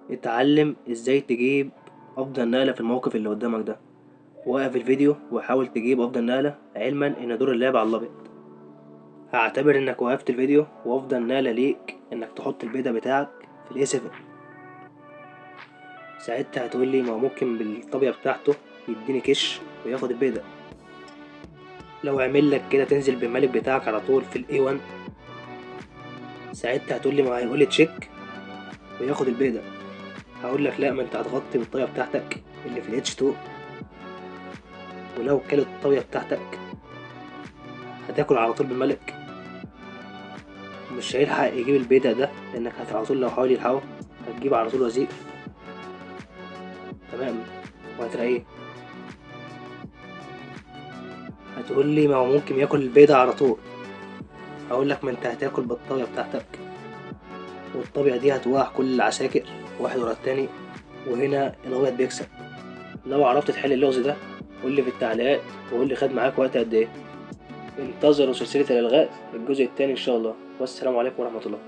اتعلم ازاي تجيب افضل نقلة في الموقف اللي قدامك ده. وقف الفيديو وحاول تجيب افضل نقلة، علما ان دور اللعب على الابيض. هعتبر انك وقفت الفيديو، وافضل نقلة ليك انك تحط البيضة بتاعك في الاي 7. ساعتها هتقولي ما هو ممكن بالطابية بتاعته يديني كش وياخد البيضة. لو عمل لك كده تنزل بالملك بتاعك على طول في الاي 1. ساعتها هتقولي ما هيقولي تشيك وياخد البيضة. هقول لك لا، ما انت هتغطي بالطابية بتاعتك اللي في الاتش 2. ولو كلت الطابية بتاعتك هتاكل على طول بالملك. مش هيلحق يجيب البيضة ده، لانك على طول لو حاول يلحقه هتجيب على طول وزير. تمام. وهتلاقيه هتقول لي ما هو ممكن ياكل البيضة على طول. هقول لك ما انت هتاكل بالطابية بتاعتك، والطابية دي هتوقع كل العساكر واحد ورا التاني، وهنا الابيض بيكسب. لو عرفت تحل اللغز ده قول لي في التعليقات، وقول لي خد معاك وقت قد ايه. انتظروا سلسلة الالغاز الجزء التاني ان شاء الله، والسلام عليكم ورحمة الله.